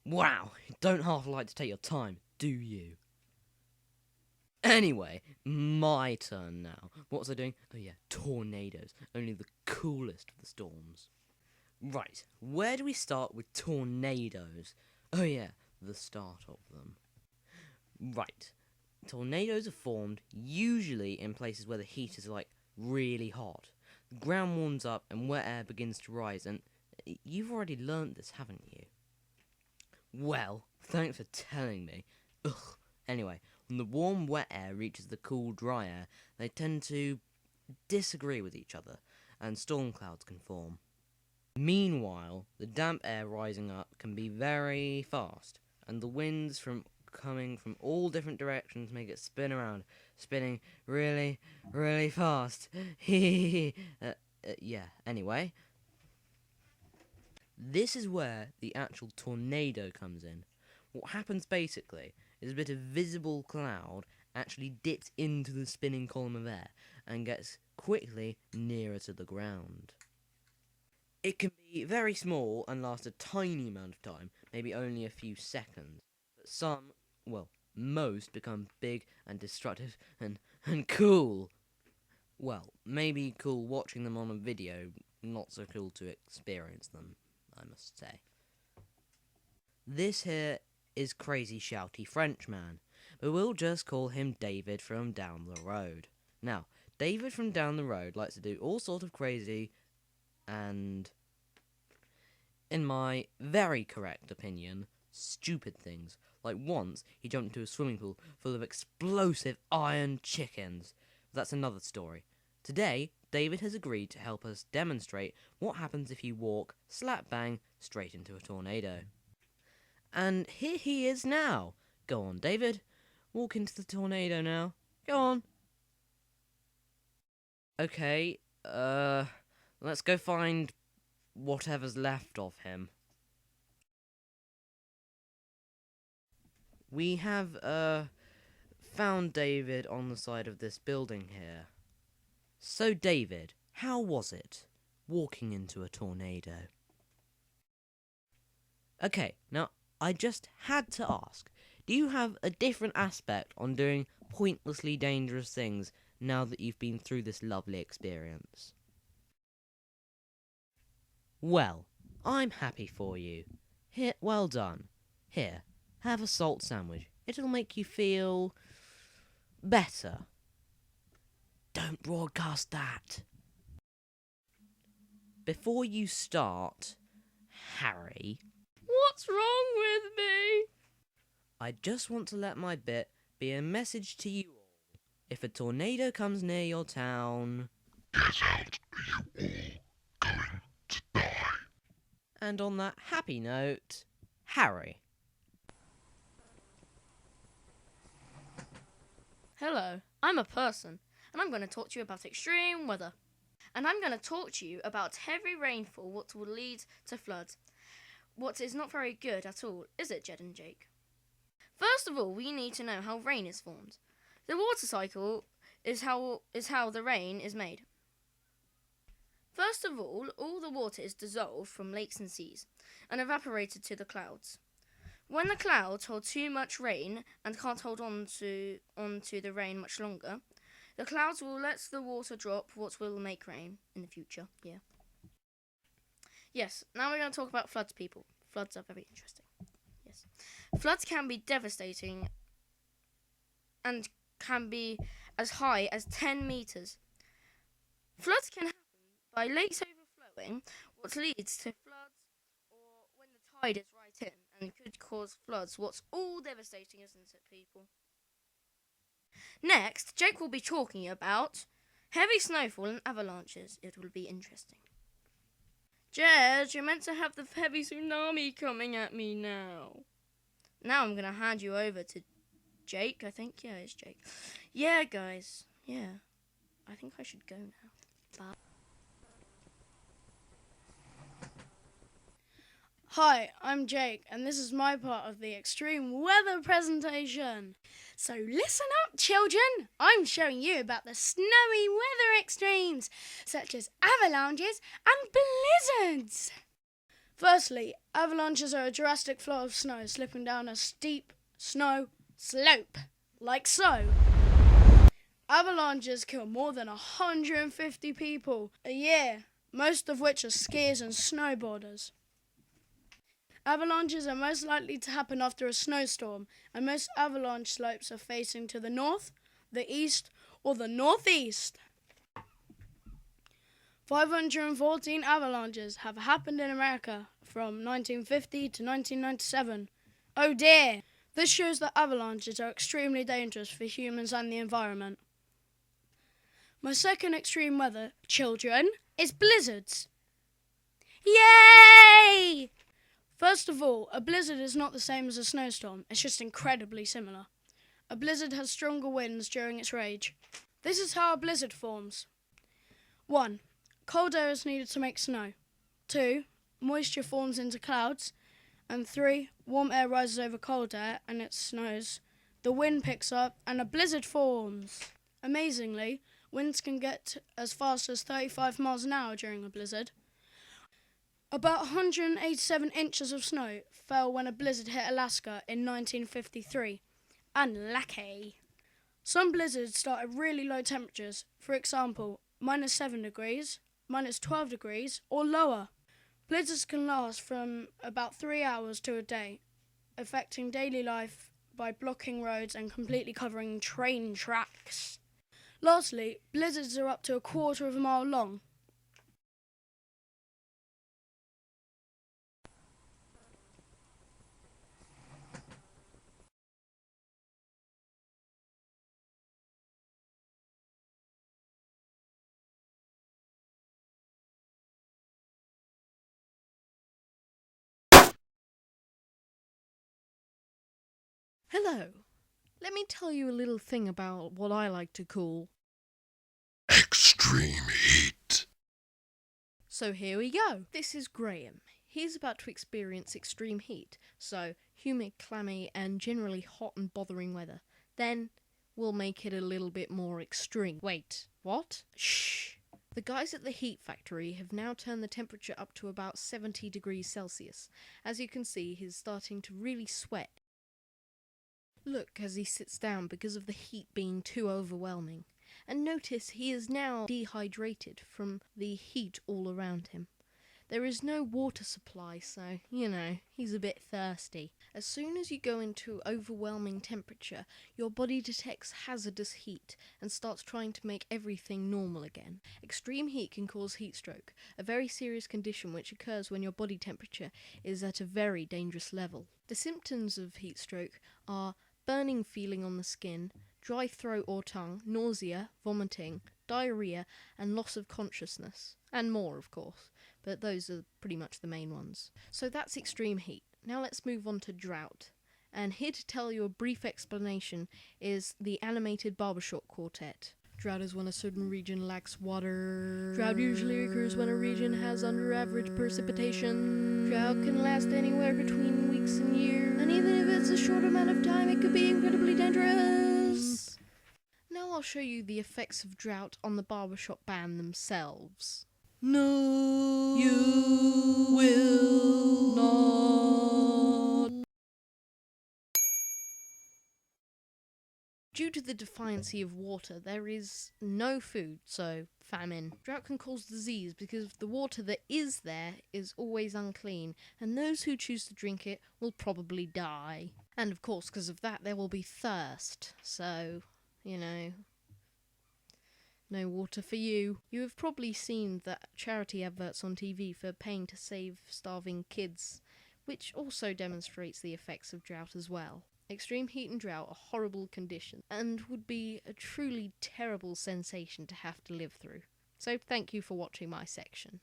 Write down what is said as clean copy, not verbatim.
Wow, you don't half like to take your time, do you? Anyway, my turn now. What was I doing? Oh yeah, tornadoes. Only the coolest of the storms. Right, where do we start with tornadoes? Oh yeah, the start of them. Right, tornadoes are formed usually in places where the heat is like really hot. The ground warms up and wet air begins to rise, and you've already learnt this, haven't you? Well, thanks for telling me. Ugh. Anyway, when the warm, wet air reaches the cool, dry air, they tend to disagree with each other, and storm clouds can form. Meanwhile, the damp air rising up can be very fast, and the winds coming from all different directions make it spin around, spinning really, really fast. Yeah, anyway. This is where the actual tornado comes in. What happens basically is a bit of visible cloud actually dips into the spinning column of air and gets quickly nearer to the ground. It can be very small and last a tiny amount of time, maybe only a few seconds, but some, well, most become big and destructive and cool. Well, maybe cool watching them on a video, not so cool to experience them, I must say. This here is Crazy Shouty Frenchman, but we'll just call him David from down the road. Now, David from down the road likes to do all sorts of crazy and, in my very correct opinion, stupid things. Like once, he jumped into a swimming pool full of explosive iron chickens. That's another story. Today, David has agreed to help us demonstrate what happens if you walk, slap bang, straight into a tornado. And here he is now. Go on, David. Walk into the tornado now. Go on. Okay, let's go find whatever's left of him. We have, found David on the side of this building here. So, David, how was it, walking into a tornado? Okay, now, I just had to ask, do you have a different aspect on doing pointlessly dangerous things now that you've been through this lovely experience? Well, I'm happy for you. Here, well done. Here, have a salt sandwich. It'll make you feel better. Don't broadcast that. Before you start, Harry... What's wrong with me? I just want to let my bit be a message to you all. If a tornado comes near your town... Get out, you all going to die. And on that happy note, Harry. Hello, I'm a person, and I'm going to talk to you about extreme weather. And I'm going to talk to you about heavy rainfall, what will lead to floods. What is not very good at all, is it, Jed and Jake? First of all, we need to know how rain is formed. The water cycle is how the rain is made. First of all the water is dissolved from lakes and seas and evaporated to the clouds. When the clouds hold too much rain and can't hold on to the rain much longer, the clouds will let the water drop, what will make rain in the future. Yeah. Yes, now we're going to talk about floods, people. Floods are very interesting. Yes. Floods can be devastating and can be as high as 10 meters. Floods can happen by lakes overflowing, what leads to floods, or when the tide is right in and could cause floods. What's all devastating, isn't it, people? Next, Jake will be talking about heavy snowfall and avalanches. It will be interesting. Jed, you're meant to have the heavy tsunami coming at me now. Now I'm going to hand you over to Jake, I think. Yeah, it's Jake. Yeah, guys. Yeah. I think I should go now. Bye. Hi, I'm Jake, and this is my part of the extreme weather presentation. So listen up, children. I'm showing you about the snowy weather extremes, such as avalanches and blizzards. Firstly, avalanches are a drastic flow of snow slipping down a steep snow slope, like so. Avalanches kill more than 150 people a year, most of which are skiers and snowboarders. Avalanches are most likely to happen after a snowstorm, and most avalanche slopes are facing to the north, the east, or the northeast. 514 avalanches have happened in America from 1950 to 1997. Oh dear! This shows that avalanches are extremely dangerous for humans and the environment. My second extreme weather, children, is blizzards. Yay! First of all, a blizzard is not the same as a snowstorm, it's just incredibly similar. A blizzard has stronger winds during its rage. This is how a blizzard forms. 1. Cold air is needed to make snow. 2. Moisture forms into clouds. And 3. Warm air rises over cold air and it snows. The wind picks up and a blizzard forms. Amazingly, winds can get as fast as 35 miles an hour during a blizzard. About 187 inches of snow fell when a blizzard hit Alaska in 1953. Unlucky. Some blizzards start at really low temperatures, for example, -7 degrees, -12 degrees, or lower. Blizzards can last from about 3 hours to a day, affecting daily life by blocking roads and completely covering train tracks. Lastly, blizzards are up to a quarter of a mile long. Hello. Let me tell you a little thing about what I like to call. Extreme heat. So here we go. This is Graham. He's about to experience extreme heat, so humid, clammy, and generally hot and bothering weather. Then we'll make it a little bit more extreme. Wait, what? Shh. The guys at the heat factory have now turned the temperature up to about 70 degrees Celsius. As you can see, he's starting to really sweat. Look as he sits down because of the heat being too overwhelming. And notice he is now dehydrated from the heat all around him. There is no water supply, so, he's a bit thirsty. As soon as you go into overwhelming temperature, your body detects hazardous heat and starts trying to make everything normal again. Extreme heat can cause heat stroke, a very serious condition which occurs when your body temperature is at a very dangerous level. The symptoms of heat stroke are burning feeling on the skin, dry throat or tongue, nausea, vomiting, diarrhea, and loss of consciousness. And more, of course, but those are pretty much the main ones. So that's extreme heat. Now let's move on to drought. And here to tell you a brief explanation is the animated barbershop quartet. Drought is when a certain region lacks water. Drought usually occurs when a region has under average precipitation. Drought can last anywhere between weeks and years. And even if it's a short amount of time, it could be incredibly dangerous. Now I'll show you the effects of drought on the barbershop band themselves. No, you will not. Due to the deficiency of water, there is no food, so famine. Drought can cause disease because the water that is there is always unclean, and those who choose to drink it will probably die. And of course, because of that, there will be thirst. So, no water for you. You have probably seen the charity adverts on TV for paying to save starving kids, which also demonstrates the effects of drought as well. Extreme heat and drought are horrible conditions and would be a truly terrible sensation to have to live through. So thank you for watching my section.